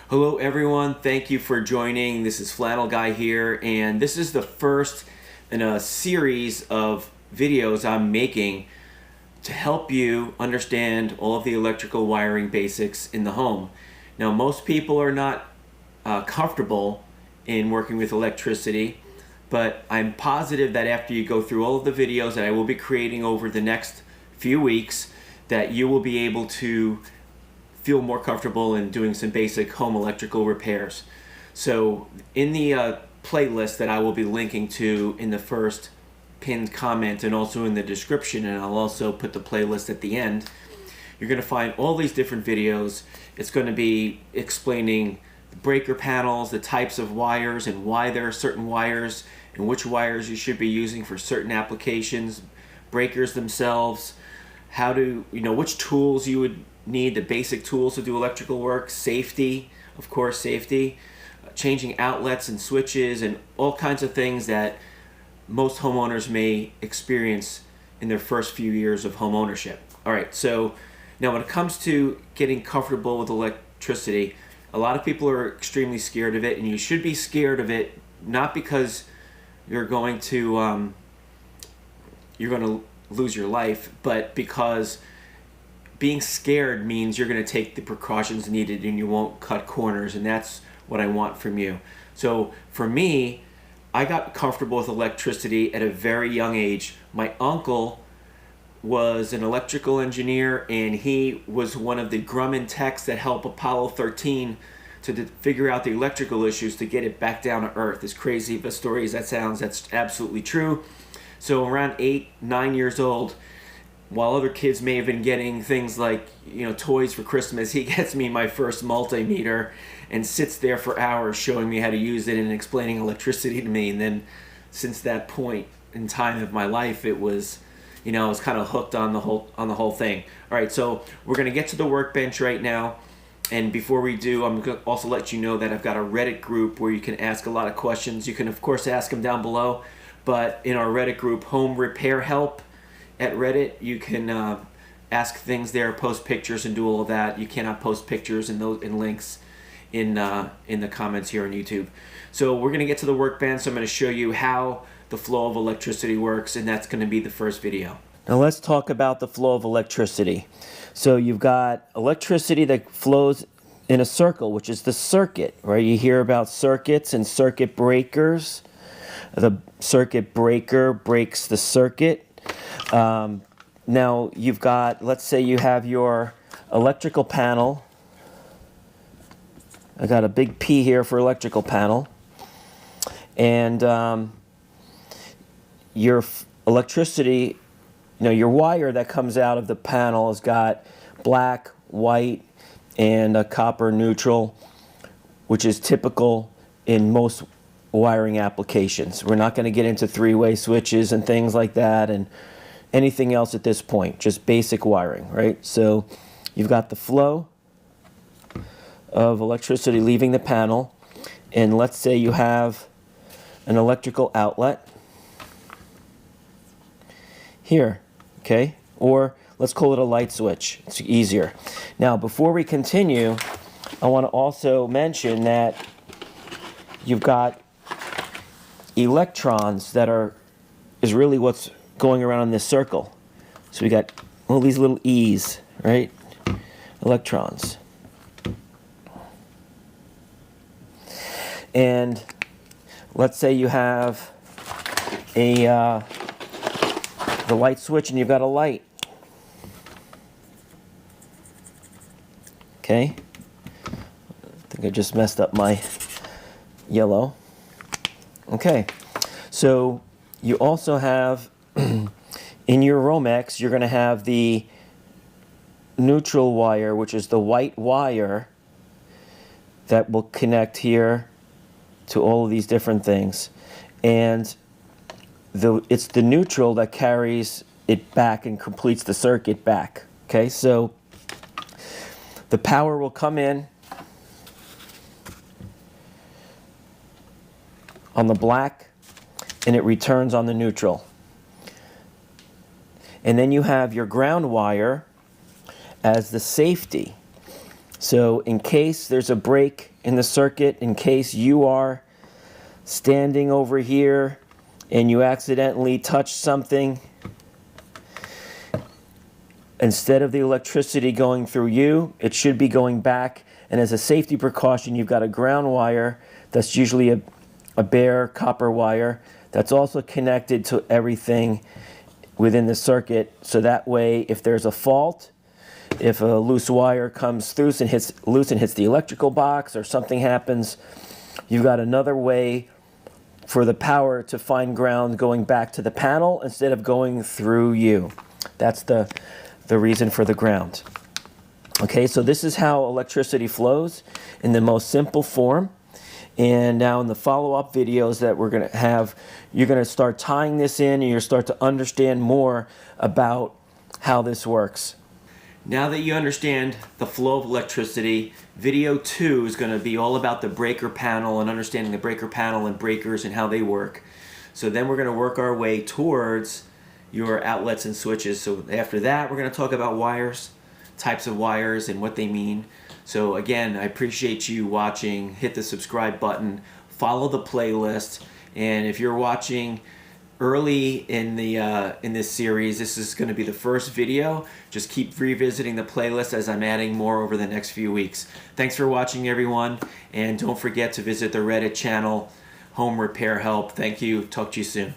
Hello everyone, thank you for joining. This is Flannel Guy here, and this is the first in a series of videos I'm making to help you understand all of the electrical wiring basics in the home. Now, most people are not comfortable in working with electricity, but I'm positive that after you go through all of the videos that I will be creating over the next few weeks, that you will be able to feel more comfortable in doing some basic home electrical repairs. So in the playlist that I will be linking to in the first pinned comment and also in the description, and I'll also put the playlist at the end, you're going to find all these different videos. It's going to be explaining the breaker panels, the types of wires and why there are certain wires and which wires you should be using for certain applications, breakers themselves, how to, which tools you would need, the basic tools to do electrical work, safety, of course, safety, changing outlets and switches, and all kinds of things that most homeowners may experience in their first few years of home ownership. All right, so now when it comes to getting comfortable with electricity, a lot of people are extremely scared of it, and you should be scared of it not because you're going to lose your life, but because being scared means you're going to take the precautions needed and you won't cut corners, and that's what I want from you. So for me, I got comfortable with electricity at a very young age. My uncle was an electrical engineer, and he was one of the Grumman techs that helped Apollo 13 to figure out the electrical issues to get it back down to earth. As crazy of a story as that sounds, that's absolutely true. So around 8, 9 years old, while other kids may have been getting things like, toys for Christmas, he gets me my first multimeter and sits there for hours showing me how to use it and explaining electricity to me. And then since that point in time of my life, it was, I was kind of hooked on the whole thing. All right, so we're going to get to the workbench right now. And before we do, I'm going to also let you know that I've got a Reddit group where you can ask a lot of questions. You can, of course, ask them down below. But in our Reddit group, Home Repair Help at Reddit, you can ask things there, post pictures, and do all of that. You cannot post pictures and links in the comments here on YouTube. So we're going to get to the workbench. So I'm going to show you how the flow of electricity works, and that's going to be the first video. Now let's talk about the flow of electricity. So you've got electricity that flows in a circle, which is the circuit, right? You hear about circuits and circuit breakers. The circuit breaker breaks the circuit. Now you've got, let's say you have your electrical panel. I got a big P here for electrical panel. And your electricity, your wire that comes out of the panel has got black, white, and a copper neutral, which is typical in most wiring applications. We're not going to get into three-way switches and things like that and anything else at this point, just basic wiring, right? So you've got the flow of electricity leaving the panel, and let's say you have an electrical outlet here, okay? Or let's call it a light switch. It's easier. Now, before we continue, I want to also mention that you've got electrons that is really what's going around in this circle. So we got all these little E's, right? Electrons. And let's say you have the light switch and you've got a light. Okay? I think I just messed up my yellow. Okay, so you also have, in your Romex, you're going to have the neutral wire, which is the white wire that will connect here to all of these different things. And it's the neutral that carries it back and completes the circuit back. Okay, so the power will come in on the black, and it returns on the neutral. And then you have your ground wire as the safety. So in case there's a break in the circuit, in case you are standing over here and you accidentally touch something, instead of the electricity going through you, it should be going back. And as a safety precaution, you've got a ground wire that's usually a bare copper wire that's also connected to everything within the circuit. So that way, if there's a fault, if a loose wire comes through and hits the electrical box or something happens, you've got another way for the power to find ground going back to the panel instead of going through you. That's the reason for the ground. Okay, so this is how electricity flows in the most simple form. And now in the follow-up videos that we're going to have, you're going to start tying this in and you'll start to understand more about how this works. Now that you understand the flow of electricity, video 2 is going to be all about the breaker panel and understanding the breaker panel and breakers and how they work. So then we're going to work our way towards your outlets and switches. So after that, we're going to talk about wires, types of wires and what they mean. So again, I appreciate you watching. Hit the subscribe button, follow the playlist, and if you're watching early in this series, this is going to be the first video. Just keep revisiting the playlist as I'm adding more over the next few weeks. Thanks for watching, everyone, and don't forget to visit the Reddit channel, Home Repair Help. Thank you. Talk to you soon.